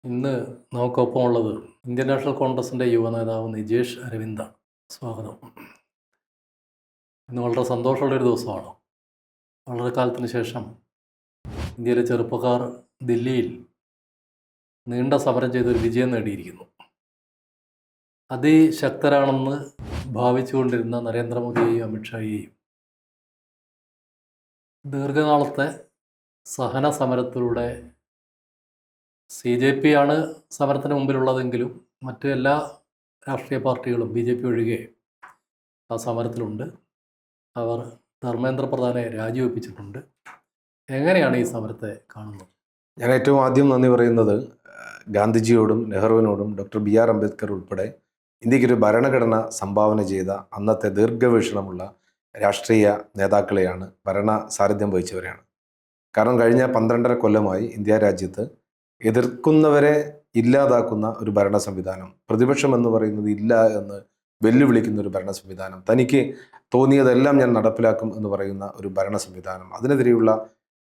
ഇന്ന് നമുക്കൊപ്പമുള്ളത് Indian national കോൺഗ്രസിൻ്റെ യുവനേതാവ് നിജേഷ് അരവിന്ദാണ്. സ്വാഗതം. ഇന്ന് വളരെ സന്തോഷമുള്ളൊരു ദിവസമാണ്. വളരെ കാലത്തിന് ശേഷം ഇന്ത്യയിലെ ചെറുപ്പക്കാർ ദില്ലിയിൽ നീണ്ട സമരം ചെയ്തൊരു വിജയം നേടിയിരിക്കുന്നു. അതിശക്തരാണെന്ന് ഭാവിച്ചുകൊണ്ടിരുന്ന നരേന്ദ്രമോദിയെയും അമിത്ഷായെയും ദീർഘനാളത്തെ സഹന സമരത്തിലൂടെ CJP ആണ് സമരത്തിന് മുമ്പിലുള്ളതെങ്കിലും മറ്റ് എല്ലാ രാഷ്ട്രീയ പാർട്ടികളും BJP ഒഴികെ ആ സമരത്തിലുണ്ട്. അവർ ധർമ്മേന്ദ്ര പ്രധാനെ രാജിവെപ്പിച്ചിട്ടുണ്ട്. എങ്ങനെയാണ് ഈ സമരത്തെ കാണുന്നത്? ഞാൻ ഏറ്റവും ആദ്യം നന്ദി പറയുന്നത് ഗാന്ധിജിയോടും നെഹ്റുവിനോടും ഡോക്ടർ BR അംബേദ്കർ ഉൾപ്പെടെ ഇന്ത്യക്കൊരു ഭരണഘടന സംഭാവന ചെയ്ത അന്നത്തെ ദീർഘവീക്ഷണമുള്ള രാഷ്ട്രീയ നേതാക്കളെയാണ്, ഭരണ സാരഥ്യം വഹിച്ചവരെയാണ്. കാരണം കഴിഞ്ഞ 12.5 കൊല്ലമായി ഇന്ത്യ രാജ്യത്ത് എതിർക്കുന്നവരെ ഇല്ലാതാക്കുന്ന ഒരു ഭരണ സംവിധാനം, പ്രതിപക്ഷം എന്ന് പറയുന്നത് ഇല്ല എന്ന് വെല്ലുവിളിക്കുന്ന ഒരു ഭരണ സംവിധാനം, തനിക്ക് തോന്നിയതെല്ലാം ഞാൻ നടപ്പിലാക്കും എന്ന് പറയുന്ന ഒരു ഭരണ സംവിധാനം, അതിനെതിരെയുള്ള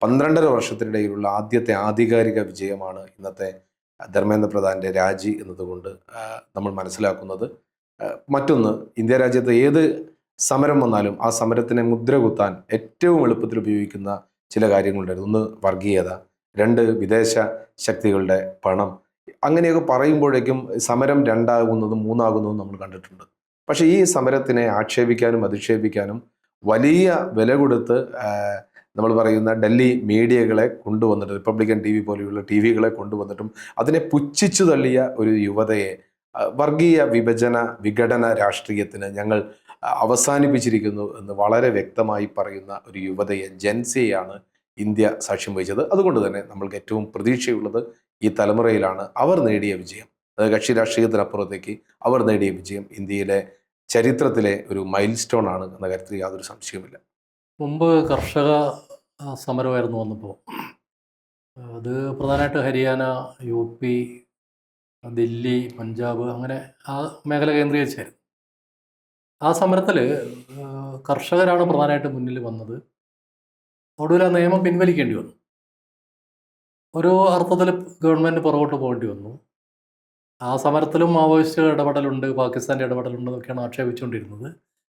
12.5 വർഷത്തിനിടയിലുള്ള ആദ്യത്തെ ആധികാരിക വിജയമാണ് ഇന്നത്തെ ധർമ്മേന്ദ്ര പ്രധാൻ്റെ രാജി എന്നതുകൊണ്ട് നമ്മൾ മനസ്സിലാക്കുന്നത്. മറ്റൊന്ന്, ഇന്ത്യ രാജ്യത്ത് ഏത് സമരം വന്നാലും ആ സമരത്തിനെ മുദ്ര കുത്താൻ ഏറ്റവും എളുപ്പത്തിൽ ഉപയോഗിക്കുന്ന ചില കാര്യങ്ങളുണ്ടായിരുന്നു. ഒന്ന്, വർഗീയത; രണ്ട്, വിദേശ ശക്തികളുടെ പണം. അങ്ങനെയൊക്കെ പറയുമ്പോഴേക്കും സമരം 2 ആകുന്നതും 3 ആകുന്നതും നമ്മൾ കണ്ടിട്ടുണ്ട്. പക്ഷേ ഈ സമരത്തിനെ ആക്ഷേപിക്കാനും അധിക്ഷേപിക്കാനും വലിയ വില കൊടുത്ത് നമ്മൾ പറയുന്ന ഡൽഹി മീഡിയകളെ കൊണ്ടുവന്നിട്ട്, റിപ്പബ്ലിക്കൻ TV പോലെയുള്ള TVകളെ കൊണ്ടുവന്നിട്ടും അതിനെ പുച്ഛിച്ചു തള്ളിയ ഒരു യുവതയെ, വർഗീയ വിഭജന വിഘടന രാഷ്ട്രീയത്തിന് ഞങ്ങൾ അവസാനിപ്പിച്ചിരിക്കുന്നു എന്ന് വളരെ വ്യക്തമായി പറയുന്ന ഒരു യുവതയെ, ജൻസിയെയാണ് ഇന്ത്യ സാക്ഷ്യം വഹിച്ചത്. അതുകൊണ്ട് തന്നെ നമ്മൾക്ക് ഏറ്റവും പ്രതീക്ഷയുള്ളത് ഈ തലമുറയിലാണ്. അവർ നേടിയ വിജയം, അത് കക്ഷി രാഷ്ട്രീയത്തിനപ്പുറത്തേക്ക് അവർ നേടിയ വിജയം ഇന്ത്യയിലെ ചരിത്രത്തിലെ ഒരു മൈൽ സ്റ്റോൺ ആണ് എന്ന കാര്യത്തിൽ യാതൊരു സംശയവുമില്ല. മുമ്പ് കർഷക സമരമായിരുന്നു വന്നപ്പോൾ. അത് പ്രധാനമായിട്ട് ഹരിയാന, UP, ദില്ലി, പഞ്ചാബ്, അങ്ങനെ ആ മേഖല കേന്ദ്രീകരിച്ചായിരുന്നു. ആ സമരത്തിൽ കർഷകരാണ് പ്രധാനമായിട്ട് മുന്നിൽ വന്നത്. ഒടുവിൽ ആ നിയമം പിൻവലിക്കേണ്ടി വന്നു. ഒരു അർത്ഥത്തിൽ ഗവൺമെൻറ് പുറകോട്ട് പോകേണ്ടി വന്നു. ആ സമരത്തിലും മാവോയിസ്റ്റ് ഇടപെടലുണ്ട്, പാകിസ്ഥാൻ്റെ ഇടപെടലുണ്ട് എന്നൊക്കെയാണ് ആക്ഷേപിച്ചുകൊണ്ടിരുന്നത്.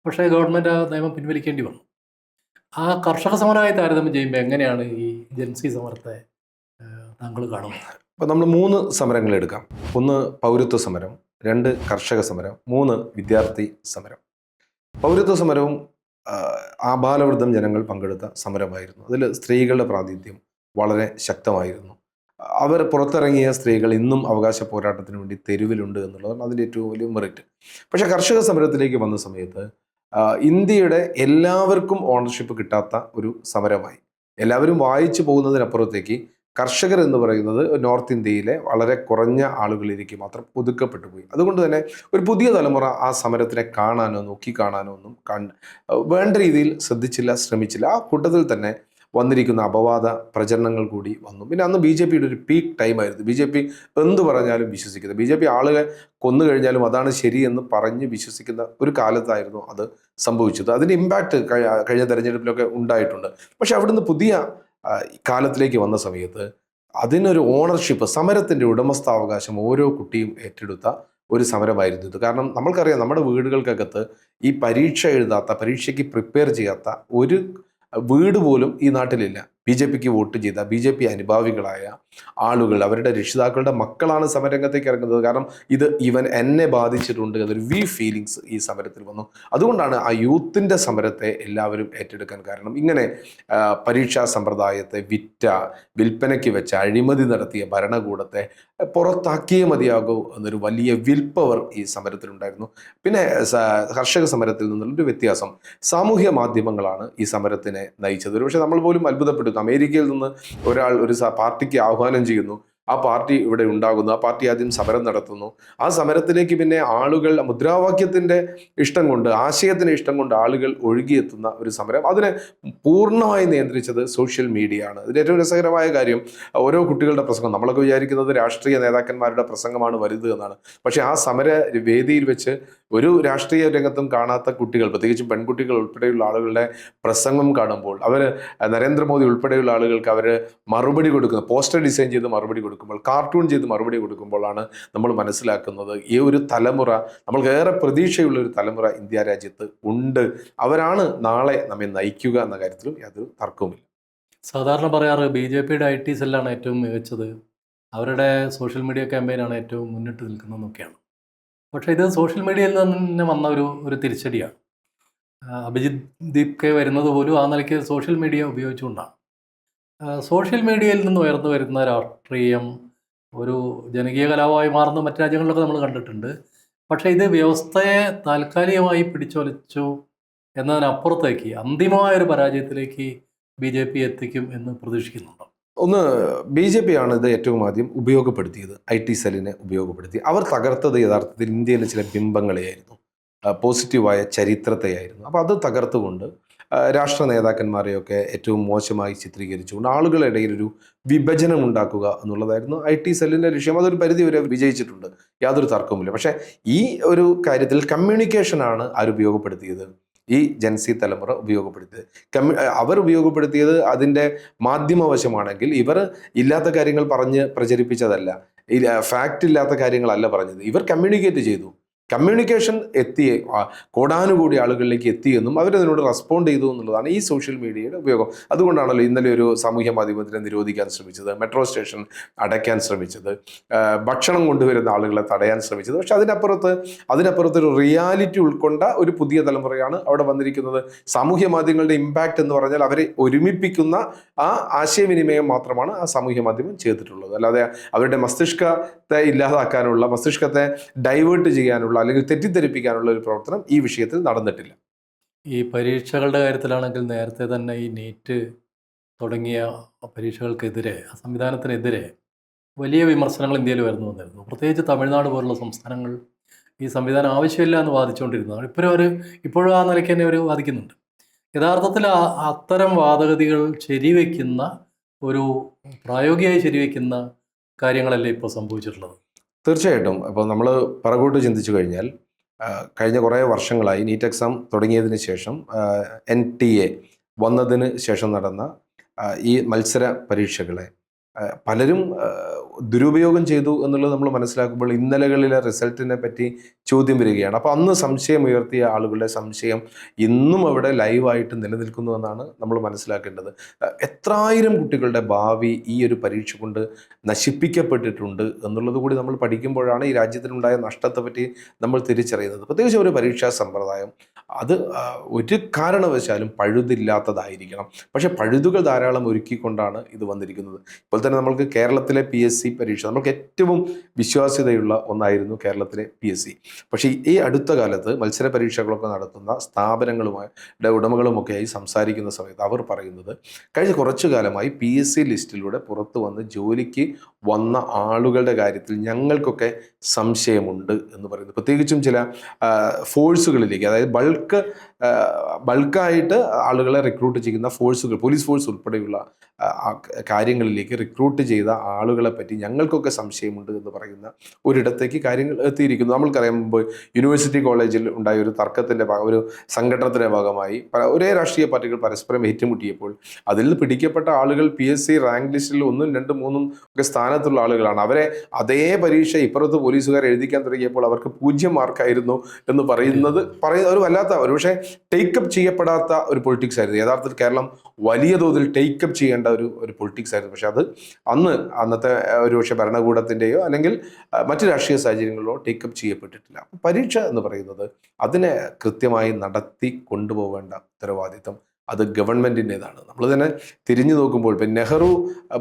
പക്ഷേ ഗവൺമെൻറ് ആ നിയമം പിൻവലിക്കേണ്ടി വന്നു. ആ കർഷക സമരമായി താരതമ്യം ചെയ്യുമ്പോൾ എങ്ങനെയാണ് ഈ ജൻസി സമരത്തെ താങ്കൾ കാണുന്നത്? അപ്പോൾ നമ്മൾ 3 സമരങ്ങൾ എടുക്കാം. ഒന്ന്, പൗരത്വ സമരം; 2, കർഷക സമരം; 3, വിദ്യാർത്ഥി സമരം. പൗരത്വ സമരവും ആബാലവൃദ്ധം ജനങ്ങൾ പങ്കെടുത്ത സമരമായിരുന്നു. അതിൽ സ്ത്രീകളുടെ പ്രാതിനിധ്യം വളരെ ശക്തമായിരുന്നു. അവർ പുറത്തിറങ്ങിയ സ്ത്രീകൾ ഇന്നും അവകാശ പോരാട്ടത്തിന് വേണ്ടി തെരുവിലുണ്ട് എന്നുള്ളതാണ് അതിൻ്റെ ഏറ്റവും വലിയ മെറിറ്റ്. പക്ഷേ കർഷക സമരത്തിലേക്ക് വന്ന സമയത്ത് ഇന്ത്യയുടെ എല്ലാവർക്കും ഓണർഷിപ്പ് കിട്ടാത്ത ഒരു സമരമായി. എല്ലാവരും വായിച്ചു പോകുന്നതിനപ്പുറത്തേക്ക് കർഷകർ എന്ന് പറയുന്നത് നോർത്ത് ഇന്ത്യയിലെ വളരെ കുറഞ്ഞ ആളുകളിലേക്ക് മാത്രം ഒതുക്കപ്പെട്ടു പോയി. അതുകൊണ്ട് തന്നെ ഒരു പുതിയ തലമുറ ആ സമരത്തിനെ കാണാനോ നോക്കിക്കാണാനോ ഒന്നും വേണ്ട രീതിയിൽ ശ്രദ്ധിച്ചില്ല, ശ്രമിച്ചില്ല. ആ കൂട്ടത്തിൽ തന്നെ വന്നിരിക്കുന്ന അപവാദ പ്രചരണങ്ങൾ കൂടി വന്നു. പിന്നെ അന്ന് BJPയുടെ ഒരു പീക്ക് ടൈമായിരുന്നു. BJP എന്ത് പറഞ്ഞാലും വിശ്വസിക്കുന്നത്, BJP ആളുകളെ കൊന്നു കഴിഞ്ഞാലും അതാണ് ശരിയെന്ന് പറഞ്ഞ് വിശ്വസിക്കുന്ന ഒരു കാലത്തായിരുന്നു അത് സംഭവിച്ചത്. അതിൻ്റെ ഇമ്പാക്റ്റ് കഴിഞ്ഞ തെരഞ്ഞെടുപ്പിലൊക്കെ ഉണ്ടായിട്ടുണ്ട്. പക്ഷെ അവിടുന്ന് പുതിയ കാലത്തിലേക്ക് വന്ന സമയത്ത് അതിനൊരു ഓണർഷിപ്പ്, സമരത്തിൻ്റെ ഉടമസ്ഥാവകാശം ഓരോ കുട്ടിയും ഏറ്റെടുത്ത ഒരു സമരമായിരുന്നു ഇത്. കാരണം നമ്മൾക്കറിയാം, നമ്മുടെ വീടുകൾക്കകത്ത് ഈ പരീക്ഷ എഴുതാത്ത, പരീക്ഷയ്ക്ക് പ്രിപ്പയർ ചെയ്യാത്ത ഒരു വീട് പോലും ഈ നാട്ടിലില്ല. BJPക്ക് വോട്ട് ചെയ്ത BJP അനുഭാവികളായ ആളുകൾ, അവരുടെ രക്ഷിതാക്കളുടെ മക്കളാണ് സമരരംഗത്തേക്ക് ഇറങ്ങുന്നത്. കാരണം ഇത് എന്നെ ബാധിച്ചിട്ടുണ്ട് എന്നൊരു ഫീലിങ്സ് ഈ സമരത്തിൽ വന്നു. അതുകൊണ്ടാണ് ആ യൂത്തിൻ്റെ സമരത്തെ എല്ലാവരും ഏറ്റെടുക്കാൻ കാരണം. ഇങ്ങനെ പരീക്ഷാ സമ്പ്രദായത്തെ വിൽപ്പനയ്ക്ക് വെച്ച, അഴിമതി നടത്തിയ ഭരണകൂടത്തെ പുറത്താക്കിയേ മതിയാകൂ എന്നൊരു വലിയ വിൽപ്പവർ ഈ സമരത്തിലുണ്ടായിരുന്നു. പിന്നെ കർഷക സമരത്തിൽ നിന്നുള്ളൊരു വ്യത്യാസം, സാമൂഹ്യ മാധ്യമങ്ങളാണ് ഈ സമരത്തിനെ നയിച്ചത്. പക്ഷേ നമ്മൾ പോലും അത്ഭുതപ്പെട്ടു. അമേരിക്കയിൽ നിന്ന് ഒരാൾ ഒരു പാർട്ടിക്ക് ആഹ്വാനം ചെയ്യുന്നു, ആ പാർട്ടി ഇവിടെ ഉണ്ടാകുന്നു, ആ പാർട്ടി ആദ്യം സമരം നടത്തുന്നു, ആ സമരത്തിലേക്ക് പിന്നെ ആളുകൾ മുദ്രാവാക്യത്തിൻ്റെ ഇഷ്ടം കൊണ്ട്, ആശയത്തിൻ്റെ ഇഷ്ടം കൊണ്ട് ആളുകൾ ഒഴുകിയെത്തുന്ന ഒരു സമരം. അതിനെ പൂർണ്ണമായി നിയന്ത്രിച്ചത് സോഷ്യൽ മീഡിയ ആണ്. ഇതിൻ്റെ ഏറ്റവും രസകരമായ കാര്യം, ഓരോ കുട്ടികളുടെ പ്രസംഗം, നമ്മളൊക്കെ വിചാരിക്കുന്നത് രാഷ്ട്രീയ നേതാക്കന്മാരുടെ പ്രസംഗമാണ് വലുത് എന്നാണ്. പക്ഷേ ആ സമര വേദിയിൽ വെച്ച് ഒരു രാഷ്ട്രീയ രംഗത്തും കാണാത്ത കുട്ടികൾ, പ്രത്യേകിച്ചും പെൺകുട്ടികൾ ഉൾപ്പെടെയുള്ള ആളുകളുടെ പ്രസംഗം കാണുമ്പോൾ, അവർ നരേന്ദ്രമോദി ഉൾപ്പെടെയുള്ള ആളുകൾക്ക് അവർ മറുപടി കൊടുക്കുന്ന, പോസ്റ്റർ ഡിസൈൻ ചെയ്ത് മറുപടി കൊടുക്കുന്നു. കൊടുക്കുമ്പോൾ, കാർട്ടൂൺ ചെയ്ത് മറുപടി കൊടുക്കുമ്പോഴാണ് നമ്മൾ മനസ്സിലാക്കുന്നത് ഈ ഒരു തലമുറ, നമ്മൾക്ക് ഏറെ പ്രതീക്ഷയുള്ള ഒരു തലമുറ ഇന്ത്യ രാജ്യത്ത് ഉണ്ട്. അവരാണ് നാളെ നമ്മെ നയിക്കുക എന്ന കാര്യത്തിലും യാതൊരു തർക്കവുമില്ല. സാധാരണ പറയാറ് BJPയുടെ IT സെല്ലാണ് ഏറ്റവും മികച്ചത്, അവരുടെ സോഷ്യൽ മീഡിയ ക്യാമ്പയിനാണ് ഏറ്റവും മുന്നിട്ട് നിൽക്കുന്നതെന്നൊക്കെയാണ്. പക്ഷേ ഇത് സോഷ്യൽ മീഡിയയിൽ നിന്ന് വന്ന ഒരു തിരിച്ചടിയാണ്. അഭിജിത്ത് ദീപ് കെ വരുന്നത് പോലും ആ നിലയ്ക്ക് സോഷ്യൽ മീഡിയ ഉപയോഗിച്ചുകൊണ്ടാണ്. സോഷ്യൽ മീഡിയയിൽ നിന്ന് ഉയർന്നു വരുന്ന രാഷ്ട്രീയം ഒരു ജനകീയ കലാപമായി മാറുന്ന മറ്റ് രാജ്യങ്ങളിലൊക്കെ നമ്മൾ കണ്ടിട്ടുണ്ട്. പക്ഷേ ഇത് വ്യവസ്ഥയെ താൽക്കാലികമായി പിടിച്ചുലച്ചു എന്നതിനപ്പുറത്തേക്ക് അന്തിമമായൊരു പരാജയത്തിലേക്ക് BJP എത്തിക്കും എന്ന് പ്രതീക്ഷിക്കുന്നുണ്ടോ? ഒന്ന്, BJP ആണ് ഇത് ഏറ്റവും ആദ്യം ഉപയോഗപ്പെടുത്തിയത്. IT സെല്ലിനെ ഉപയോഗപ്പെടുത്തി. അവർ തകർത്തത് യഥാർത്ഥത്തിൽ ഇന്ത്യയിലെ ചില ബിംബങ്ങളെയായിരുന്നു, പോസിറ്റീവായ ചരിത്രത്തെയായിരുന്നു. അപ്പോൾ അത് തകർത്തുകൊണ്ട് രാഷ്ട്ര നേതാക്കന്മാരെയൊക്കെ ഏറ്റവും മോശമായി ചിത്രീകരിച്ചുകൊണ്ട് ആളുകളുടെ ഇടയിൽ ഒരു വിഭജനം ഉണ്ടാക്കുക എന്നുള്ളതായിരുന്നു IT സെല്ലിൻ്റെ ലക്ഷ്യം. അതൊരു പരിധി വരെ വിജയിച്ചിട്ടുണ്ട്, യാതൊരു തർക്കവുമില്ല. പക്ഷേ ഈ ഒരു കാര്യത്തിൽ കമ്മ്യൂണിക്കേഷനാണ് ആരുപയോഗപ്പെടുത്തിയത്? ഈ ജൻസി തലമുറ ഉപയോഗപ്പെടുത്തിയത്. അവർ ഉപയോഗപ്പെടുത്തിയത് അതിൻ്റെ മാധ്യമവശമാണെങ്കിൽ ഇവർ ഇല്ലാത്ത കാര്യങ്ങൾ പറഞ്ഞ് പ്രചരിപ്പിച്ചതല്ല, ഫാക്റ്റ് ഇല്ലാത്ത കാര്യങ്ങളല്ല പറഞ്ഞത്. ഇവർ കമ്മ്യൂണിക്കേറ്റ് ചെയ്തു. കമ്മ്യൂണിക്കേഷൻ എത്തി, കോടാനുകൂടി ആളുകളിലേക്ക് എത്തിയെന്നും അവരതിനോട് റെസ്പോണ്ട് ചെയ്തു എന്നുള്ളതാണ് ഈ സോഷ്യൽ മീഡിയയുടെ ഉപയോഗം. അതുകൊണ്ടാണല്ലോ ഇന്നലെ ഒരു സാമൂഹ്യ മാധ്യമത്തിനെ നിരോധിക്കാൻ ശ്രമിച്ചത്, മെട്രോ സ്റ്റേഷൻ അടയ്ക്കാൻ ശ്രമിച്ചത്, ഭക്ഷണം കൊണ്ടുവരുന്ന ആളുകളെ തടയാൻ ശ്രമിച്ചത്. പക്ഷെ അതിനപ്പുറത്തൊരു റിയാലിറ്റി ഉൾക്കൊണ്ട ഒരു പുതിയ തലമുറയാണ് അവിടെ വന്നിരിക്കുന്നത്. സാമൂഹ്യ മാധ്യമങ്ങളുടെ ഇമ്പാക്റ്റ് എന്ന് പറഞ്ഞാൽ അവരെ ഒരുമിപ്പിക്കുന്ന ആ ആശയവിനിമയം മാത്രമാണ് ആ സാമൂഹ്യ മാധ്യമം ചെയ്തിട്ടുള്ളത്. അല്ലാതെ അവരുടെ മസ്തിഷ്കത്തെ ഇല്ലാതാക്കാനുള്ള, മസ്തിഷ്കത്തെ ഡൈവേർട്ട് ചെയ്യാനുള്ള അല്ലെങ്കിൽ തെറ്റിദ്ധരിപ്പിക്കാനുള്ള ഒരു പ്രവർത്തനം ഈ വിഷയത്തിൽ നടന്നിട്ടില്ല. ഈ പരീക്ഷകളുടെ കാര്യത്തിലാണെങ്കിൽ നേരത്തെ തന്നെ ഈ നീറ്റ് തുടങ്ങിയ പരീക്ഷകൾക്കെതിരെ, സംവിധാനത്തിനെതിരെ വലിയ വിമർശനങ്ങൾ ഇന്ത്യയിൽ വരുന്നു വന്നിരുന്നു. പ്രത്യേകിച്ച് തമിഴ്നാട് പോലുള്ള സംസ്ഥാനങ്ങൾ ഈ സംവിധാനം ആവശ്യമില്ല എന്ന് വാദിച്ചുകൊണ്ടിരുന്നതാണ്. ഇപ്പോഴും ആ നിലയ്ക്ക് തന്നെ അവർ വാദിക്കുന്നുണ്ട്. യഥാർത്ഥത്തിൽ അത്തരം വാദഗതികൾ ശരിവെക്കുന്ന ഒരു പ്രായോഗികമായി ശരിവെക്കുന്ന കാര്യങ്ങളല്ലേ ഇപ്പോൾ സംഭവിച്ചിട്ടുള്ളത്? തീർച്ചയായിട്ടും. അപ്പോൾ നമ്മൾ പിറകോട്ട് ചിന്തിച്ചു കഴിഞ്ഞാൽ കഴിഞ്ഞ കുറേ വർഷങ്ങളായി നീറ്റ് എക്സാം തുടങ്ങിയതിന് ശേഷം NTA വന്നതിന് ശേഷം നടന്ന ഈ മത്സര പരീക്ഷകളെ പലരും ദുരുപയോഗം ചെയ്തു എന്നുള്ളത് നമ്മൾ മനസ്സിലാക്കുമ്പോൾ ഇന്നലകളിലെ റിസൾട്ടിനെ പറ്റി ചോദ്യം വരികയാണ്. അപ്പോൾ അന്ന് സംശയം ഉയർത്തിയ ആളുകളുടെ സംശയം ഇന്നും അവിടെ ലൈവായിട്ട് നിലനിൽക്കുന്നുവെന്നാണ് നമ്മൾ മനസ്സിലാക്കേണ്ടത്. എത്രായിരം കുട്ടികളുടെ ഭാവി ഈ ഒരു പരീക്ഷ കൊണ്ട് നശിപ്പിക്കപ്പെട്ടിട്ടുണ്ട് എന്നുള്ളത് കൂടി നമ്മൾ പഠിക്കുമ്പോഴാണ് ഈ രാജ്യത്തിനുണ്ടായ നഷ്ടത്തെപ്പറ്റി നമ്മൾ തിരിച്ചറിയുന്നത്. പ്രത്യേകിച്ച് ഒരു പരീക്ഷാ സമ്പ്രദായം അത് ഒരു കാരണവശാലും പഴുതില്ലാത്തതായിരിക്കണം. പക്ഷേ പഴുതുകൾ ധാരാളം ഒരുക്കിക്കൊണ്ടാണ് ഇത് വന്നിരിക്കുന്നത്. ഇപ്പോൾ തന്നെ നമ്മൾക്ക് കേരളത്തിലെ PSC പരീക്ഷ, നമ്മൾക്ക് ഏറ്റവും വിശ്വാസ്യതയുള്ള ഒന്നായിരുന്നു കേരളത്തിലെ PSC. പക്ഷേ ഈ അടുത്ത കാലത്ത് മത്സര പരീക്ഷകളൊക്കെ നടത്തുന്ന സ്ഥാപനങ്ങളുമായിട്ട് ഉടമകളുമൊക്കെയായി സംസാരിക്കുന്ന സമയത്ത് അവർ പറയുന്നത് കഴിഞ്ഞ കുറച്ചു കാലമായി PSC ലിസ്റ്റിലൂടെ പുറത്തു വന്ന് ജോലിക്ക് വന്ന ആളുകളുടെ കാര്യത്തിൽ ഞങ്ങൾക്കൊക്കെ സംശയമുണ്ട് എന്ന് പറയുന്നത്. പ്രത്യേകിച്ചും ചില ഫോഴ്സുകളിലേക്ക്, അതായത് ബൾക്കായിട്ട് ആളുകളെ റിക്രൂട്ട് ചെയ്യുന്ന ഫോഴ്സുകൾ, പോലീസ് ഫോഴ്സ് ഉൾപ്പെടെയുള്ള കാര്യങ്ങളിലേക്ക് റിക്രൂട്ട് ചെയ്ത ആളുകളെ പറ്റി ഞങ്ങൾക്കൊക്കെ സംശയമുണ്ട് എന്ന് പറയുന്ന ഒരിടത്തേക്ക് കാര്യങ്ങൾ എത്തിയിരിക്കുന്നു. നമ്മൾക്കറിയാം, മുമ്പ് യൂണിവേഴ്സിറ്റി കോളേജിൽ ഉണ്ടായ ഒരു തർക്കത്തിൻ്റെ ഒരു സംഘടനത്തിൻ്റെ ഭാഗമായി ഒരേ രാഷ്ട്രീയ പാർട്ടികൾ പരസ്പരം ഏറ്റുമുട്ടിയപ്പോൾ അതിൽ പിടിക്കപ്പെട്ട ആളുകൾ PSC റാങ്ക് ലിസ്റ്റിൽ 1, 2, 3 ഒക്കെ സ്ഥാനത്തുള്ള ആളുകളാണ്. അവരെ അതേ പരീക്ഷ ഇപ്പുറത്ത് പോലീസുകാർ എഴുതിക്കാൻ തുടങ്ങിയപ്പോൾ അവർക്ക് 0 മാർക്കായിരുന്നു എന്ന് പറയുന്നത് ഒരു വല്ലാത്ത, ഒരു പക്ഷേ ടേക്കപ്പ് ചെയ്യപ്പെടാത്ത ഒരു പൊളിറ്റിക്സ് ആയിരുന്നു. യഥാർത്ഥത്തിൽ കേരളം വലിയ തോതിൽ ടേക്കപ്പ് ചെയ്യേണ്ട ഒരു പൊളിറ്റിക്സ് ആയിരുന്നു. പക്ഷെ അത് അന്നത്തെ ഒരു പക്ഷേ ഭരണകൂടത്തിൻ്റെയോ അല്ലെങ്കിൽ മറ്റ് രാഷ്ട്രീയ സാഹചര്യങ്ങളിലോ ടേക്കപ്പ് ചെയ്യപ്പെട്ടിട്ടില്ല. പരീക്ഷ എന്ന് പറയുന്നത് അതിനെ കൃത്യമായി നടത്തി കൊണ്ടുപോകേണ്ട ഉത്തരവാദിത്തം അത് ഗവൺമെൻറ്റിൻ്റെതാണ്. നമ്മൾ തന്നെ തിരിഞ്ഞു നോക്കുമ്പോൾ ഇപ്പം നെഹ്റു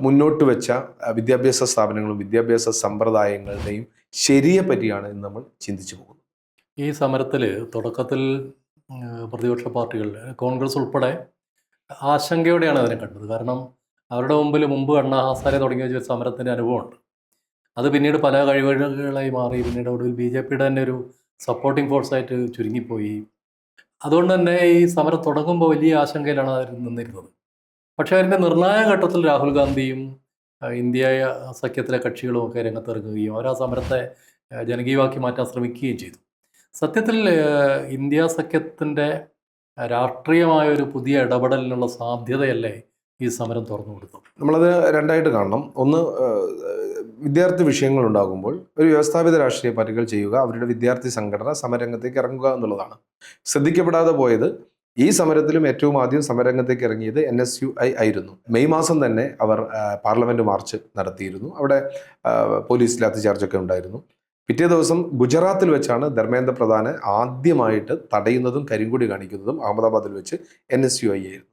മുന്നോട്ട് വെച്ച വിദ്യാഭ്യാസ സ്ഥാപനങ്ങളും വിദ്യാഭ്യാസ സമ്പ്രദായങ്ങളുടെയും ശരിയെ പറ്റിയാണ് ഇന്ന് നമ്മൾ ചിന്തിച്ചു പോകുന്നത്. ഈ സമരത്തിൽ തുടക്കത്തിൽ പ്രതിപക്ഷ പാർട്ടികൾ, കോൺഗ്രസ് ഉൾപ്പെടെ ആശങ്കയോടെയാണ് അതിനെ കണ്ടത്. കാരണം അവരുടെ മുമ്പ് അണ്ണാ ഹസാരെ തുടങ്ങിയ ഒരു സമരത്തിൻ്റെ അനുഭവമുണ്ട്. അത് പിന്നീട് പല കഴിവുകളായി മാറി, പിന്നീട് ഒടുവിൽ BJPയുടെ തന്നെ ഒരു സപ്പോർട്ടിംഗ് ഫോഴ്സായിട്ട് ചുരുങ്ങിപ്പോയി. അതുകൊണ്ട് തന്നെ ഈ സമരം തുടങ്ങുമ്പോൾ വലിയ ആശങ്കയിലാണ് അവർ നിന്നിരുന്നത്. പക്ഷേ അതിൻ്റെ നിർണായക ഘട്ടത്തിൽ രാഹുൽ ഗാന്ധിയും ഇന്ത്യ സഖ്യത്തിലെ കക്ഷികളുമൊക്കെ രംഗത്തിറങ്ങുകയും അവർ ആ സമരത്തെ ജനകീയമാക്കി മാറ്റാൻ ശ്രമിക്കുകയും ചെയ്തു. സത്യത്തിൽ ഇന്ത്യ സഖ്യത്തിൻ്റെ രാഷ്ട്രീയമായൊരു പുതിയ ഇടപെടലിനുള്ള സാധ്യതയല്ലേ ഈ സമരം തുറന്നു കൊടുത്തു? നമ്മളത് രണ്ടായിട്ട് കാണണം. ഒന്ന്, വിദ്യാർത്ഥി വിഷയങ്ങൾ ഉണ്ടാകുമ്പോൾ ഒരു വ്യവസ്ഥാപിത രാഷ്ട്രീയ പാർട്ടികൾ ചെയ്യുക അവരുടെ വിദ്യാർത്ഥി സംഘടന സമരരംഗത്തേക്ക് ഇറങ്ങുക എന്നുള്ളതാണ്. ശ്രദ്ധിക്കപ്പെടാതെ പോയത് ഈ സമരത്തിലും ഏറ്റവും ആദ്യം സമരരംഗത്തേക്ക് ഇറങ്ങിയത് NSUI ആയിരുന്നു. മെയ് മാസം തന്നെ അവർ പാർലമെന്റ് മാർച്ച് നടത്തിയിരുന്നു. അവിടെ പോലീസ് ലാത്തിചാർജൊക്കെ ഉണ്ടായിരുന്നു. പിറ്റേ ദിവസം ഗുജറാത്തിൽ വെച്ചാണ് ധർമ്മേന്ദ്ര പ്രധാനെ ആദ്യമായിട്ട് തടയുന്നതും കരിങ്കൊടി കാണിക്കുന്നതും. അഹമ്മദാബാദിൽ വെച്ച് NSUI ആയിരുന്നു.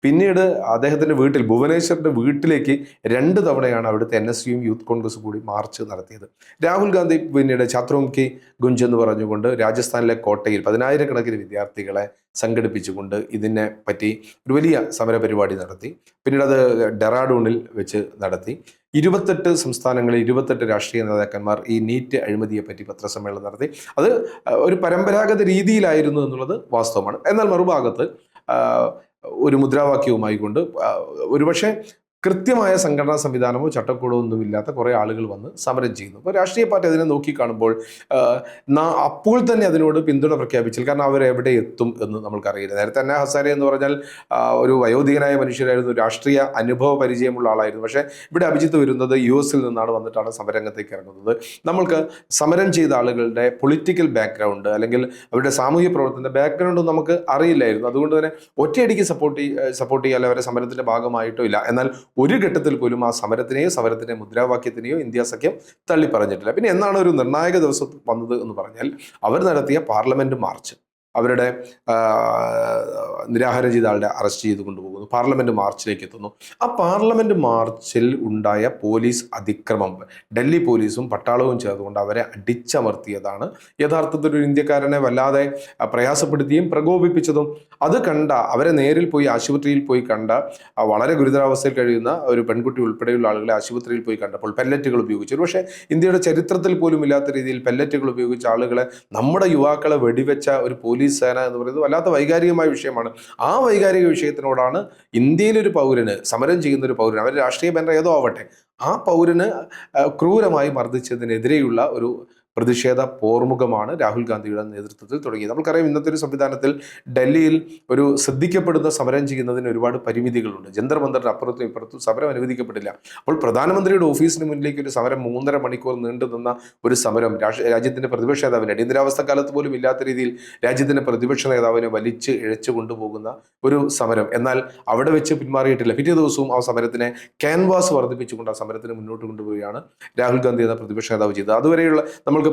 പിന്നീട് അദ്ദേഹത്തിന്റെ വീട്ടിൽ, ഭുവനേശ്വറിന്റെ വീട്ടിലേക്ക് 2 തവണയാണ് അവിടുത്തെ NSUയും യൂത്ത് കോൺഗ്രസ് കൂടി മാർച്ച് നടത്തിയത്. രാഹുൽ ഗാന്ധി പിന്നീട് ഛാത്രോം കി ഗുഞ്ച് എന്ന് പറഞ്ഞുകൊണ്ട് രാജസ്ഥാനിലെ കോട്ടയിൽ 10,000 വിദ്യാർത്ഥികളെ സംഘടിപ്പിച്ചുകൊണ്ട് ഇതിനെ പറ്റി ഒരു വലിയ സമര പരിപാടി നടത്തി. പിന്നീട് അത് ഡെറാഡൂണിൽ വെച്ച് നടത്തി. 28 സംസ്ഥാനങ്ങളിൽ 28 രാഷ്ട്രീയ നേതാക്കന്മാർ ഈ നീറ്റ് അഴിമതിയെ പറ്റി പത്രസമ്മേളനം നടത്തി. അത് ഒരു പരമ്പരാഗത രീതിയിലായിരുന്നു എന്നുള്ളത് വാസ്തവമാണ്. എന്നാൽ മറുഭാഗത്ത് ഒരു മുദ്രാവാക്യവുമായി കൊണ്ട് ഒരുപക്ഷെ കൃത്യമായ സംഘടനാ സംവിധാനമോ ചട്ടക്കൂടോ ഒന്നുമില്ലാത്ത കുറേ ആളുകൾ വന്ന് സമരം ചെയ്യുന്നു. അപ്പോൾ രാഷ്ട്രീയ പാർട്ടി അതിനെ നോക്കിക്കാണുമ്പോൾ അപ്പോൾ തന്നെ അതിനോട് പിന്തുണ പ്രഖ്യാപിച്ചില്ല. കാരണം അവരെവിടെ എത്തും എന്ന് നമ്മൾക്കറിയില്ല. നേരത്തെ അന്നാ ഹസാരെ എന്ന് പറഞ്ഞാൽ ഒരു വയോധികനായ മനുഷ്യരായിരുന്നു, രാഷ്ട്രീയ അനുഭവ പരിചയമുള്ള ആളായിരുന്നു. പക്ഷേ ഇവിടെ അഭിജിത്ത് വരുന്നത് US നിന്നാണ്, വന്നിട്ടാണ് സമരരംഗത്തേക്ക് ഇറങ്ങുന്നത്. നമ്മൾക്ക് സമരം ചെയ്ത ആളുകളുടെ പൊളിറ്റിക്കൽ ബാക്ക്ഗ്രൗണ്ട് അല്ലെങ്കിൽ അവരുടെ സാമൂഹ്യ പ്രവർത്തനത്തിന്റെ ബാക്ക്ഗ്രൗണ്ടും നമുക്ക് അറിയില്ലായിരുന്നു. അതുകൊണ്ട് തന്നെ ഒറ്റയടിക്ക് സപ്പോർട്ട് ചെയ്യാൻ അവരെ സമരത്തിന്റെ ഭാഗമായിട്ടോ ഇല്ല. എന്നാൽ ഒരു ഘട്ടത്തിൽ പോലും ആ സമരത്തിനെയോ സമരത്തിന്റെ മുദ്രാവാക്യത്തിനെയോ ഇന്ത്യ സഖ്യം തള്ളി പറഞ്ഞിട്ടില്ല. പിന്നെ എന്നാണ് ഒരു നിർണായക ദിവസം വന്നത് എന്ന് പറഞ്ഞാൽ അവർ നടത്തിയ പാർലമെന്റ് മാർച്ച്. അവരുടെ നിരാഹാരം ചെയ്ത ആളുടെ അറസ്റ്റ് ചെയ്ത് കൊണ്ടുപോകുന്നു, പാർലമെന്റ് മാർച്ചിലേക്ക് എത്തുന്നു. ആ പാർലമെന്റ് മാർച്ചിൽ ഉണ്ടായ പോലീസ് അതിക്രമം, ഡൽഹി പോലീസും പട്ടാളവും ചേർന്നുകൊണ്ട് അവരെ അടിച്ചമർത്തിയതാണ് യഥാർത്ഥത്തിൽ ഒരു ഇന്ത്യക്കാരനെ വല്ലാതെ പ്രയാസപ്പെടുത്തിയും പ്രകോപിപ്പിച്ചതും. അത് കണ്ട, അവരെ നേരിൽ പോയി ആശുപത്രിയിൽ പോയി കണ്ട, വളരെ ഗുരുതരാവസ്ഥയിൽ കഴിയുന്ന ഒരു പെൺകുട്ടി ഉൾപ്പെടെയുള്ള ആളുകളെ ആശുപത്രിയിൽ പോയി കണ്ടപ്പോൾ പെല്ലറ്റുകൾ ഉപയോഗിച്ചു. പക്ഷേ ഇന്ത്യയുടെ ചരിത്രത്തിൽ പോലും ഇല്ലാത്ത രീതിയിൽ പെല്ലറ്റുകൾ ഉപയോഗിച്ച ആളുകളെ, നമ്മുടെ യുവാക്കളെ വെടിവെച്ച ഒരു പോലീസ് സേന എന്ന് പറയുന്നത് വല്ലാത്ത വൈകാരികമായ വിഷയമാണ്. ആ വൈകാരിക വിഷയത്തിനോടാണ് ഇന്ത്യയിലൊരു പൗരന്, സമരം ചെയ്യുന്ന ഒരു പൗരന്, അവർ രാഷ്ട്രീയ ബാനർ ഏതോ ആവട്ടെ, ആ പൗരന് ക്രൂരമായി മർദ്ദിച്ചതിനെതിരെയുള്ള ഒരു പ്രതിഷേധ പോർമുഖമാണ് രാഹുൽ ഗാന്ധിയുടെ നേതൃത്വത്തിൽ തുടങ്ങിയത്. നമുക്കറിയാം, ഇന്നത്തെ ഒരു സംവിധാനത്തിൽ ഡൽഹിയിൽ ഒരു ശ്രദ്ധിക്കപ്പെടുന്ന സമരം ചെയ്യുന്നതിന് ഒരുപാട് പരിമിതികളുണ്ട്. ജന്തർ മന്ദറിന് അപ്പുറത്തും ഇപ്പുറത്തും സമരം അനുവദിക്കപ്പെട്ടില്ല. അപ്പോൾ പ്രധാനമന്ത്രിയുടെ ഓഫീസിന് മുന്നിലേക്ക് ഒരു സമരം 3.5 മണിക്കൂർ നീണ്ടു നിന്ന ഒരു സമരം, രാജ്യത്തിന്റെ പ്രതിപക്ഷ നേതാവിനെ, അടിയന്തരാവസ്ഥ കാലത്ത് പോലും ഇല്ലാത്ത രീതിയിൽ രാജ്യത്തിന്റെ പ്രതിപക്ഷ നേതാവിനെ വലിച്ച് ഇഴച്ചു കൊണ്ടുപോകുന്ന ഒരു സമരം. എന്നാൽ അവിടെ വെച്ച് പിന്മാറിയിട്ടില്ല. പിറ്റേ ദിവസവും ആ സമരത്തിനെ ക്യാൻവാസ് വർദ്ധിപ്പിച്ചുകൊണ്ട് ആ സമരത്തിന് മുന്നോട്ട് കൊണ്ടുപോവുകയാണ് രാഹുൽ ഗാന്ധി എന്ന പ്രതിപക്ഷ നേതാവ് ചെയ്തത്. അതുവരെയുള്ള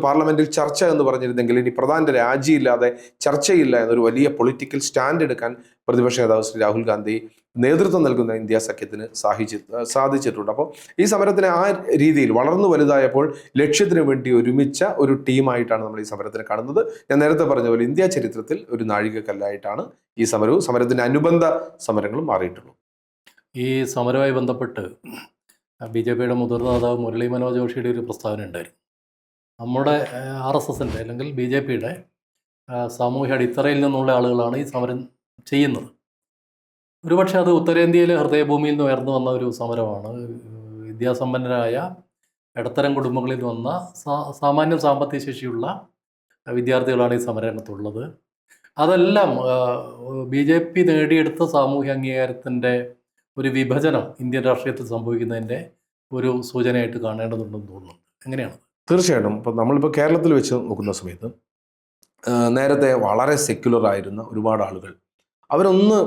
പാർലമെന്റിൽ ചർച്ച എന്ന് പറഞ്ഞിരുന്നെങ്കിൽ ഇനി പ്രധാന രാജിയില്ലാതെ ചർച്ചയില്ല എന്നൊരു വലിയ പൊളിറ്റിക്കൽ സ്റ്റാൻഡ് എടുക്കാൻ പ്രതിപക്ഷ നേതാവ് ശ്രീ രാഹുൽ ഗാന്ധി നേതൃത്വം നൽകുന്ന ഇന്ത്യ സഖ്യത്തിന് സാധിച്ചിട്ടുണ്ട്. അപ്പോൾ ഈ സമരത്തിന് ആ രീതിയിൽ വളർന്നു വലുതായപ്പോൾ ലക്ഷ്യത്തിന് വേണ്ടി ഒരുമിച്ച ഒരു ടീമായിട്ടാണ് നമ്മൾ ഈ സമരത്തിനെ കാണുന്നത്. ഞാൻ നേരത്തെ പറഞ്ഞ പോലെ ഇന്ത്യ ചരിത്രത്തിൽ ഒരു നാഴികക്കല്ലായിട്ടാണ് ഈ സമരത്തിന്റെ അനുബന്ധ സമരങ്ങളും മാറിയിട്ടുള്ളൂ. ഈ സമരവുമായി ബന്ധപ്പെട്ട് BJPയുടെ മുതിർന്ന നേതാവ് മുരളി മനോഹർ ജോഷിയുടെ ഒരു പ്രസ്താവന ഉണ്ടായിരുന്നു. നമ്മുടെ RSSൻ്റെ അല്ലെങ്കിൽ BJPയുടെ സാമൂഹ്യ അടിത്തറയിൽ നിന്നുള്ള ആളുകളാണ് ഈ സമരം ചെയ്യുന്നത്. ഒരുപക്ഷെ അത് ഉത്തരേന്ത്യയിലെ ഹൃദയഭൂമിയിൽ നിന്ന് ഉയർന്നു വന്ന ഒരു സമരമാണ്. വിദ്യാസമ്പന്നരായ ഇടത്തരം കുടുംബങ്ങളിൽ വന്ന സാമാന്യ സാമ്പത്തിക ശേഷിയുള്ള വിദ്യാർത്ഥികളാണ് ഈ സമരരംഗത്തുള്ളത്. അതെല്ലാം BJP നേടിയെടുത്ത സാമൂഹ്യ അംഗീകാരത്തിൻ്റെ ഒരു വിഭജനം ഇന്ത്യൻ രാഷ്ട്രീയത്തിൽ സംഭവിക്കുന്നതിൻ്റെ ഒരു സൂചനയായിട്ട് കാണേണ്ടതുണ്ടെന്ന് തോന്നുന്നുണ്ട്. എങ്ങനെയാണ്? തീർച്ചയായിട്ടും. ഇപ്പം നമ്മളിപ്പോൾ കേരളത്തിൽ വെച്ച് നോക്കുന്ന സമയത്ത് നേരത്തെ വളരെ സെക്യുലർ ആയിരുന്ന ഒരുപാട് ആളുകൾ അവരൊന്ന്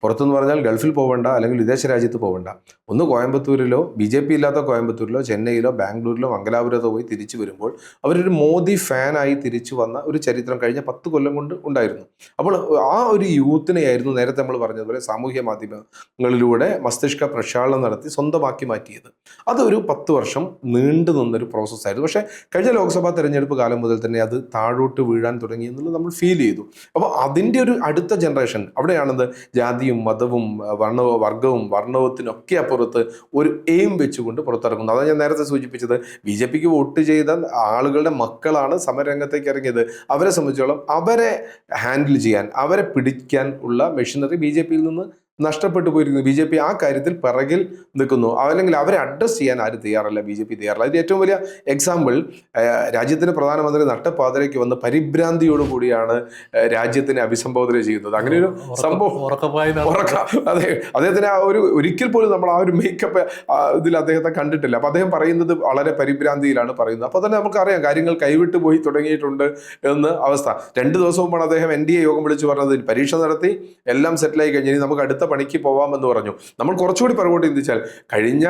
പുറത്തെന്ന് പറഞ്ഞാൽ ഗൾഫിൽ പോവേണ്ട, അല്ലെങ്കിൽ വിദേശ രാജ്യത്ത് പോവേണ്ട, ഒന്ന് കോയമ്പത്തൂരിലോ BJP ഇല്ലാത്ത കോയമ്പത്തൂരിലോ ചെന്നൈയിലോ ബാംഗ്ലൂരിലോ മംഗലാപുരത്തോ പോയി തിരിച്ചു വരുമ്പോൾ അവരൊരു മോദി ഫാനായി തിരിച്ചു വന്ന ഒരു ചരിത്രം കഴിഞ്ഞ 10 കൊല്ലം കൊണ്ട് ഉണ്ടായിരുന്നു. അപ്പോൾ ആ ഒരു യൂത്തിനെയായിരുന്നു നേരത്തെ നമ്മൾ പറഞ്ഞതുപോലെ സാമൂഹ്യ മാധ്യമങ്ങളിലൂടെ മസ്തിഷ്ക പ്രക്ഷാളനം നടത്തി സ്വന്തമാക്കി മാറ്റിയത്. അതൊരു 10 വർഷം നീണ്ടു നിന്നൊരു പ്രോസസ്സായിരുന്നു. പക്ഷേ കഴിഞ്ഞ ലോക്സഭാ തെരഞ്ഞെടുപ്പ് കാലം മുതൽ തന്നെ അത് താഴോട്ട് വീഴാൻ തുടങ്ങി എന്നുള്ളത് നമ്മൾ ഫീൽ ചെയ്തു. അപ്പോൾ അതിൻ്റെ ഒരു അടുത്ത ജനറേഷൻ, അവിടെയാണത് ജാതിയും മതവും വർഗവും വർണ്ണവത്തിനൊക്കെ അപ്പുറത്ത് ഒരു എയിം വെച്ചുകൊണ്ട് പുറത്തിറങ്ങുന്നു. അതാണ് ഞാൻ നേരത്തെ സൂചിപ്പിച്ചത്. BJPക്ക് വോട്ട് ചെയ്ത ആളുകളുടെ മക്കളാണ് സമരരംഗത്തേക്ക് ഇറങ്ങിയത്. അവരെ സംബന്ധിച്ചോളം അവരെ ഹാൻഡിൽ ചെയ്യാൻ, അവരെ പിടിക്കാൻ ഉള്ള മെഷീനറി BJPയിൽ നിന്ന് നഷ്ടപ്പെട്ടു പോയിരിക്കുന്നു. BJP ആ കാര്യത്തിൽ പിറകിൽ നിൽക്കുന്നു. അല്ലെങ്കിൽ അവരെ അഡ്രസ് ചെയ്യാൻ ആരും തയ്യാറല്ല, BJP തയ്യാറല്ല. അതിന് ഏറ്റവും വലിയ എക്സാമ്പിൾ, രാജ്യത്തിന്റെ പ്രധാനമന്ത്രി നട്ടപ്പാതിരയ്ക്ക് വന്ന് പരിഭ്രാന്തിയോടുകൂടിയാണ് രാജ്യത്തിനെ അഭിസംബോധന ചെയ്യുന്നത്. അങ്ങനെ ഒരു സംഭവം അതെ, അദ്ദേഹത്തിന് ഒരിക്കൽ പോലും നമ്മൾ ആ ഒരു മേക്കപ്പ് ഇതിൽ അദ്ദേഹത്തെ കണ്ടിട്ടില്ല. അപ്പൊ അദ്ദേഹം പറയുന്നത് വളരെ പരിഭ്രാന്തിയിലാണ് പറയുന്നത്. അപ്പൊ തന്നെ നമുക്കറിയാം കാര്യങ്ങൾ കൈവിട്ടു പോയി തുടങ്ങിയിട്ടുണ്ട് എന്ന് അവസ്ഥ. 2 ദിവസം മുമ്പാണ് അദ്ദേഹം NDA യോഗം വിളിച്ചു പറഞ്ഞത്, പരീക്ഷ നടത്തി എല്ലാം സെറ്റിലായി കഴിഞ്ഞ് ഇനി നമുക്ക് അടുത്ത പണിക്ക് പോവാമെന്ന് പറഞ്ഞു. നമ്മൾ കുറച്ചുകൂടി പുറകോട്ട് ചിന്തിച്ചാൽ കഴിഞ്ഞ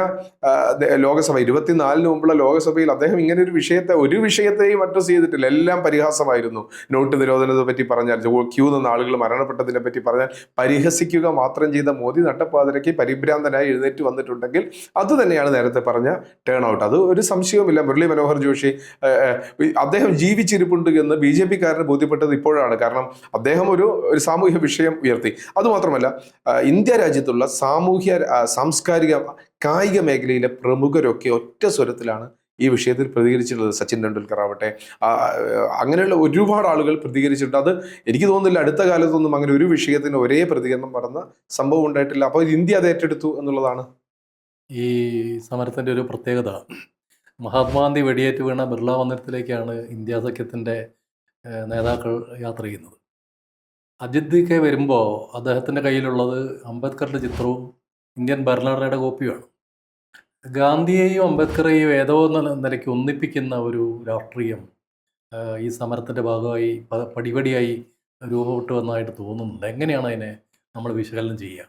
ലോകസഭ 24 മുമ്പുള്ള ലോകസഭയിൽ അദ്ദേഹം ഇങ്ങനെ ഒരു വിഷയത്തെയും അഡ്രസ് ചെയ്തിട്ടില്ല. എല്ലാം പരിഹാസമായിരുന്നു. നോട്ട് നിരോധനത്തെ പറ്റി പറഞ്ഞാൽ, ക്യൂ നിന്ന് ആളുകൾ മരണപ്പെട്ടതിനെ പറ്റി പറഞ്ഞാൽ പരിഹസിക്കുക മാത്രം ചെയ്ത മോദി നട്ടപ്പാതിരയ്ക്ക് പരിഭ്രാന്തനായി എഴുന്നേറ്റ് വന്നിട്ടുണ്ടെങ്കിൽ അത് തന്നെയാണ് നേരത്തെ പറഞ്ഞ ടേൺ ഔട്ട്. അത് ഒരു സംശയവുമില്ല. മുരളി മനോഹർ ജോഷി അദ്ദേഹം ജീവിച്ചിരിപ്പുണ്ട് എന്ന് BJP-കാരന് ബോധ്യപ്പെട്ടത് ഇപ്പോഴാണ്. കാരണം അദ്ദേഹം ഒരു സാമൂഹ്യ വിഷയം ഉയർത്തി. അതുമാത്രമല്ല, ഇന്ത്യ രാജ്യത്തുള്ള സാംസ്കാരിക കായിക മേഖലയിലെ പ്രമുഖരൊക്കെ ഒറ്റ സ്വരത്തിലാണ് ഈ വിഷയത്തിൽ പ്രതികരിച്ചിട്ടുള്ളത്. സച്ചിൻ ടെണ്ടുൽക്കർ ആവട്ടെ, അങ്ങനെയുള്ള ഒരുപാട് ആളുകൾ പ്രതികരിച്ചിട്ടുണ്ട്. അത് എനിക്ക് തോന്നുന്നില്ല അടുത്ത കാലത്തൊന്നും അങ്ങനെ ഒരു വിഷയത്തിന് ഒരേ പ്രതികരണം നടന്ന സംഭവം ഉണ്ടായിട്ടില്ല. അപ്പോൾ ഇന്ത്യ അത് ഏറ്റെടുത്തു എന്നുള്ളതാണ് ഈ സമരത്തിൻ്റെ ഒരു പ്രത്യേകത. മഹാത്മാഗാന്ധി വെടിയേറ്റ് വീണ ബിർള മന്ദിരത്തിലേക്കാണ് ഇന്ത്യ സഖ്യത്തിൻ്റെ നേതാക്കൾ യാത്ര ചെയ്യുന്നത്. അജിത് കെ വരുമ്പോൾ അദ്ദേഹത്തിൻ്റെ കയ്യിലുള്ളത് അംബേദ്കറുടെ ചിത്രവും ഇന്ത്യൻ ഭരണഘടനയുടെ കോപ്പിയുമാണ്. ഗാന്ധിയെയും അംബേദ്കറെയും ഏതോ നിലയ്ക്ക് ഒന്നിപ്പിക്കുന്ന ഒരു രാഷ്ട്രീയം ഈ സമരത്തിൻ്റെ ഭാഗമായി പടിപടിയായി രൂപപ്പെട്ടു വന്നതായിട്ട് തോന്നുന്നുണ്ട്. എങ്ങനെയാണ് അതിനെ നമ്മൾ വിശകലനം ചെയ്യുക?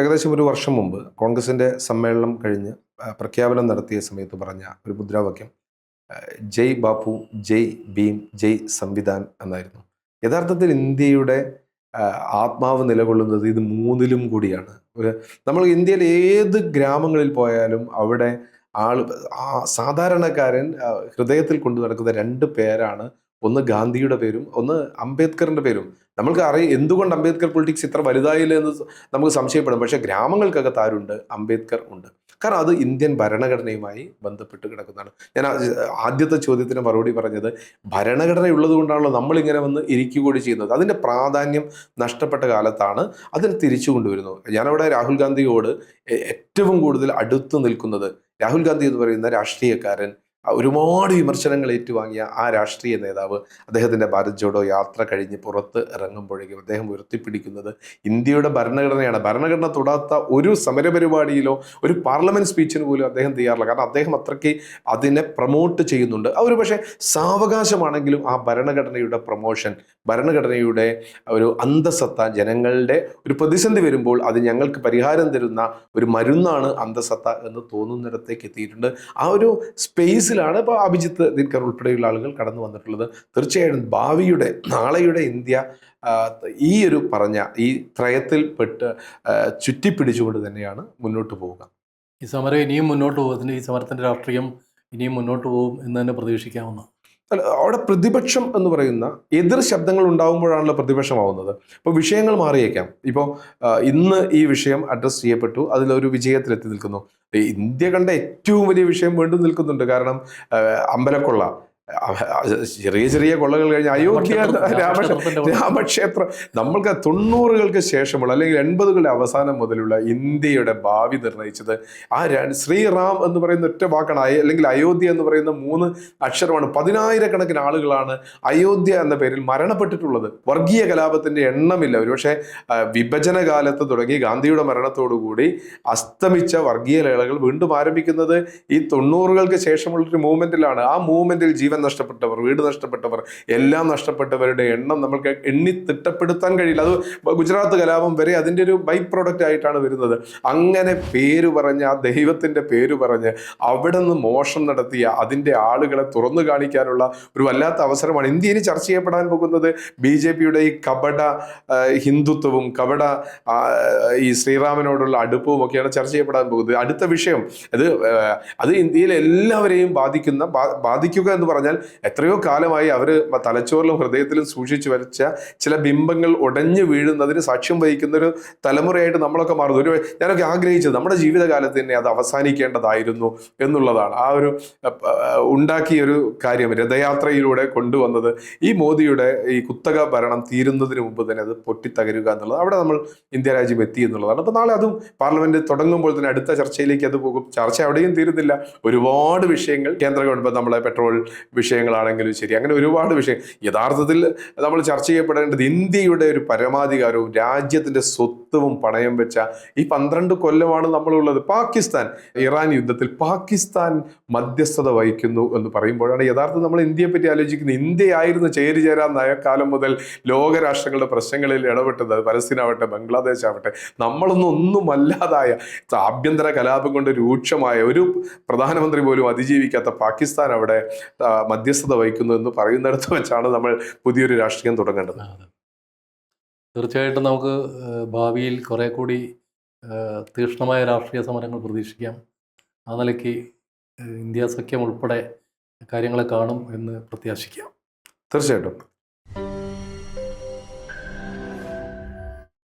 ഏകദേശം ഒരു വർഷം മുമ്പ് കോൺഗ്രസിന്റെ സമ്മേളനം കഴിഞ്ഞ് പ്രഖ്യാപനം നടത്തിയ സമയത്ത് പറഞ്ഞ ഒരു മുദ്രാവാക്യം ജയ് ബാപ്പു, ജയ് ഭീം, ജയ് സംവിധാൻ എന്നായിരുന്നു. യഥാർത്ഥത്തിൽ ഇന്ത്യയുടെ ആത്മാവ് നിലകൊള്ളുന്നത് ഇത് മൂന്നിലും കൂടിയാണ്. നമ്മൾ ഇന്ത്യയിൽ ഏത് ഗ്രാമങ്ങളിൽ പോയാലും അവിടെ സാധാരണക്കാരൻ ഹൃദയത്തിൽ കൊണ്ടു നടക്കുന്ന 2 പേരാണ്. ഒന്ന് ഗാന്ധിയുടെ പേരും ഒന്ന് അംബേദ്കറിന്റെ പേരും. നമ്മൾക്ക് എന്തുകൊണ്ട് അംബേദ്കർ പൊളിറ്റിക്സ് ഇത്ര വലുതായില്ല എന്ന് നമുക്ക് സംശയപ്പെടും. പക്ഷേ ഗ്രാമങ്ങൾക്കകത്ത് ആരുണ്ട്? അംബേദ്കർ ഉണ്ട്. കാരണം അത് ഇന്ത്യൻ ഭരണഘടനയുമായി ബന്ധപ്പെട്ട് കിടക്കുന്നതാണ്. ഞാൻ ആദ്യത്തെ ചോദ്യത്തിന് മറുപടി പറഞ്ഞത് ഭരണഘടന ഉള്ളത് കൊണ്ടാണല്ലോ നമ്മളിങ്ങനെ വന്ന് ഇരിക്കുകകൂടി ചെയ്യുന്നത്. അതിൻ്റെ പ്രാധാന്യം നഷ്ടപ്പെട്ട കാലത്താണ് അതിന് തിരിച്ചു കൊണ്ടുവരുന്നത്. ഞാനവിടെ രാഹുൽ ഗാന്ധിയോട് ഏറ്റവും കൂടുതൽ അടുത്ത് നിൽക്കുന്നത്, രാഹുൽ ഗാന്ധി എന്ന് പറയുന്ന രാഷ്ട്രീയക്കാരൻ, ഒരുപാട് വിമർശനങ്ങൾ ഏറ്റുവാങ്ങിയ ആ രാഷ്ട്രീയ നേതാവ്, അദ്ദേഹത്തിൻ്റെ ഭാരത് ജോഡോ യാത്ര കഴിഞ്ഞ് പുറത്ത് ഇറങ്ങുമ്പോഴേക്കും അദ്ദേഹം ഉയർത്തിപ്പിടിക്കുന്നത് ഇന്ത്യയുടെ ഭരണഘടനയാണ്. ഭരണഘടന തൊടാത്ത ഒരു സമരപരിപാടിയിലോ ഒരു പാർലമെന്റ് സ്പീച്ചിന് പോലും അദ്ദേഹം തയ്യാറില്ല. കാരണം അദ്ദേഹം അത്രയ്ക്ക് അതിനെ പ്രൊമോട്ട് ചെയ്യുന്നുണ്ട്. ഒരു പക്ഷേ സാവകാശമാണെങ്കിലും ആ ഭരണഘടനയുടെ പ്രൊമോഷൻ, ഭരണഘടനയുടെ ഒരു അന്തസത്ത, ജനങ്ങളുടെ ഒരു പ്രതിസന്ധി വരുമ്പോൾ അത് ഞങ്ങൾക്ക് പരിഹാരം തരുന്ന ഒരു മരുന്നാണ് അന്തസത്ത എന്ന് തോന്നുന്നിടത്തേക്ക് എത്തിയിട്ടുണ്ട്. ആ ഒരു സ്പേസിലാണ് ഇപ്പോൾ അഭിജിത്ത് ദിൻകർ ഉൾപ്പെടെയുള്ള ആളുകൾ കടന്നു വന്നിട്ടുള്ളത്. തീർച്ചയായും ഭാവിയുടെ നാളെയുടെ ഇന്ത്യ ഈ ഒരു പറഞ്ഞ ഈ ത്രയത്തിൽപ്പെട്ട് ചുറ്റിപ്പിടിച്ചുകൊണ്ട് തന്നെയാണ് മുന്നോട്ട് പോവുക. ഈ സമരം ഇനിയും മുന്നോട്ട് പോകും, ഈ സമരത്തിൻ്റെ രാഷ്ട്രീയം ഇനിയും മുന്നോട്ട് പോകും എന്ന് തന്നെ പ്രതീക്ഷിക്കാവുന്ന. അവിടെ പ്രതിപക്ഷം എന്ന് പറയുന്ന എതിർ ശബ്ദങ്ങൾ ഉണ്ടാകുമ്പോഴാണല്ലോ പ്രതിപക്ഷമാവുന്നത്. ഇപ്പോൾ വിഷയങ്ങൾ മാറിയേക്കാം. ഇപ്പോൾ ഇന്ന് ഈ വിഷയം അഡ്രസ്സ് ചെയ്യപ്പെട്ടു, അതിലൊരു വിജയത്തിലെത്തി നിൽക്കുന്നു. ഇന്ത്യ കണ്ട ഏറ്റവും വലിയ വിഷയം വീണ്ടും നിൽക്കുന്നുണ്ട്. കാരണം അമ്പലക്കൊള്ള, ചെറിയ ചെറിയ കൊള്ളകൾ കഴിഞ്ഞ് അയോധ്യ രാമക്ഷേത്രം, നമ്മൾക്ക് 90-കൾക്ക് ശേഷമുള്ള അല്ലെങ്കിൽ 80-കളുടെ അവസാനം മുതലുള്ള ഇന്ത്യയുടെ ഭാവി നിർണയിച്ചത് ആ ശ്രീറാം എന്ന് പറയുന്ന ഒറ്റ വാക്കാണ്. അല്ലെങ്കിൽ അയോധ്യ എന്ന് പറയുന്ന 3 അക്ഷരമാണ്. 10,000-കണക്കിന് ആളുകളാണ് അയോധ്യ എന്ന പേരിൽ മരണപ്പെട്ടിട്ടുള്ളത്. വർഗീയ കലാപത്തിന്റെ എണ്ണമില്ല. ഒരുപക്ഷെ വിഭജന കാലത്ത് തുടങ്ങി ഗാന്ധിയുടെ മരണത്തോടുകൂടി അസ്തമിച്ച വർഗീയ ലഹളകൾ വീണ്ടും ആരംഭിക്കുന്നത് ഈ 90-കൾക്ക് ശേഷമുള്ളൊരു മൂവ്മെന്റിലാണ്. ആ മൂവ്മെന്റിൽ ജീവൻ നഷ്ടപ്പെട്ടവർ, വീട് നഷ്ടപ്പെട്ടവർ, എല്ലാം നഷ്ടപ്പെട്ടവരുടെ എണ്ണം നമ്മൾക്ക് എണ്ണി തിട്ടപ്പെടുത്താൻ കഴിയില്ല. അത് ഗുജറാത്ത് കലാപം വരെ അതിൻ്റെ ഒരു ബൈ പ്രോഡക്റ്റ് ആയിട്ടാണ് വരുന്നത്. അങ്ങനെ പേര് പറഞ്ഞ്, ആ ദൈവത്തിൻ്റെ പേര് പറഞ്ഞ് അവിടെ നിന്ന് മോഷണം നടത്തിയ അതിൻ്റെ ആളുകളെ തുറന്നു കാണിക്കാനുള്ള ഒരു വല്ലാത്ത അവസരമാണ്. ഇന്ത്യയിൽ ചർച്ച ചെയ്യപ്പെടാൻ പോകുന്നത് BJP-യുടെ ഈ കപട ഹിന്ദുത്വവും കപട ഈ ശ്രീറാമനോടുള്ള അടുപ്പവും ഒക്കെയാണ് ചർച്ച ചെയ്യപ്പെടാൻ പോകുന്നത്. അടുത്ത വിഷയം അത് ഇന്ത്യയിലെ എല്ലാവരെയും ബാധിക്കുക എന്ന് പറഞ്ഞാൽ പറഞ്ഞാൽ എത്രയോ കാലമായി അവർ തലച്ചോറിലും ഹൃദയത്തിലും സൂക്ഷിച്ചു വരച്ച ചില ബിംബങ്ങൾ ഉടഞ്ഞു വീഴുന്നതിന് സാക്ഷ്യം വഹിക്കുന്ന ഒരു തലമുറയായിട്ട് നമ്മളൊക്കെ മാറുന്നു. ഞാനൊക്കെ ആഗ്രഹിച്ചത് നമ്മുടെ ജീവിതകാലത്ത് തന്നെ അത് അവസാനിക്കേണ്ടതായിരുന്നു എന്നുള്ളതാണ്. ആ ഒരു ഉണ്ടാക്കിയ ഒരു കാര്യം രഥയാത്രയിലൂടെ കൊണ്ടുവന്നത് ഈ മോദിയുടെ ഈ കുത്തക ഭരണം തീരുന്നതിന് മുമ്പ് തന്നെ അത് പൊട്ടിത്തകരുക എന്നുള്ളത്, അവിടെ നമ്മൾ ഇന്ത്യ രാജ്യം എത്തി എന്നുള്ളതാണ്. അപ്പോൾ നാളെ അതും പാർലമെന്റ് തുടങ്ങുമ്പോൾ തന്നെ അടുത്ത ചർച്ചയിലേക്ക് അത് പോകും. ചർച്ച അവിടെയും തീരുന്നില്ല. ഒരുപാട് വിഷയങ്ങൾ കേന്ദ്ര ഗവൺമെന്റ്, നമ്മളെ പെട്രോൾ വിഷയങ്ങളാണെങ്കിലും ശരി, അങ്ങനെ ഒരുപാട് വിഷയം യഥാർത്ഥത്തിൽ നമ്മൾ ചർച്ച ചെയ്യപ്പെടേണ്ടത് ഇന്ത്യയുടെ ഒരു പരമാധികാരവും രാജ്യത്തിന്റെ സ്വത്വവും പണയം വെച്ച ഈ 12 കൊല്ലമാണ് നമ്മളുള്ളത്. പാകിസ്ഥാൻ ഇറാൻ യുദ്ധത്തിൽ പാകിസ്ഥാൻ മധ്യസ്ഥത വഹിക്കുന്നു എന്ന് പറയുമ്പോഴാണ് യഥാർത്ഥം നമ്മൾ ഇന്ത്യയെ പറ്റി ആലോചിക്കുന്നത്. ഇന്ത്യയായിരുന്നു ചേരിചേരാൻ നയക്കാലം മുതൽ ലോകരാഷ്ട്രങ്ങളുടെ പ്രശ്നങ്ങളിൽ ഇടപെട്ടത്. പലസ്തീൻ ആവട്ടെ, ബംഗ്ലാദേശ് ആവട്ടെ, ഒന്നുമല്ലാതായ ആഭ്യന്തര കലാപം കൊണ്ട് രൂക്ഷമായ ഒരു പ്രധാനമന്ത്രി പോലും അതിജീവിക്കാത്ത പാകിസ്ഥാൻ അവിടെ മധ്യസ്ഥത വഹിക്കുന്നു എന്ന് പറയുന്നിടത്ത് വെച്ചാണ് നമ്മൾ പുതിയൊരു രാഷ്ട്രീയം തുടങ്ങേണ്ടത്. തീർച്ചയായിട്ടും നമുക്ക് ഭാവിയിൽ കുറെ കൂടി തീക്ഷ്ണമായ രാഷ്ട്രീയ സമരങ്ങൾ പ്രതീക്ഷിക്കാം. ആ നിലയ്ക്ക് ഇന്ത്യ സഖ്യം ഉൾപ്പെടെ കാര്യങ്ങളെ കാണും എന്ന് പ്രത്യാശിക്കാം. തീർച്ചയായിട്ടും.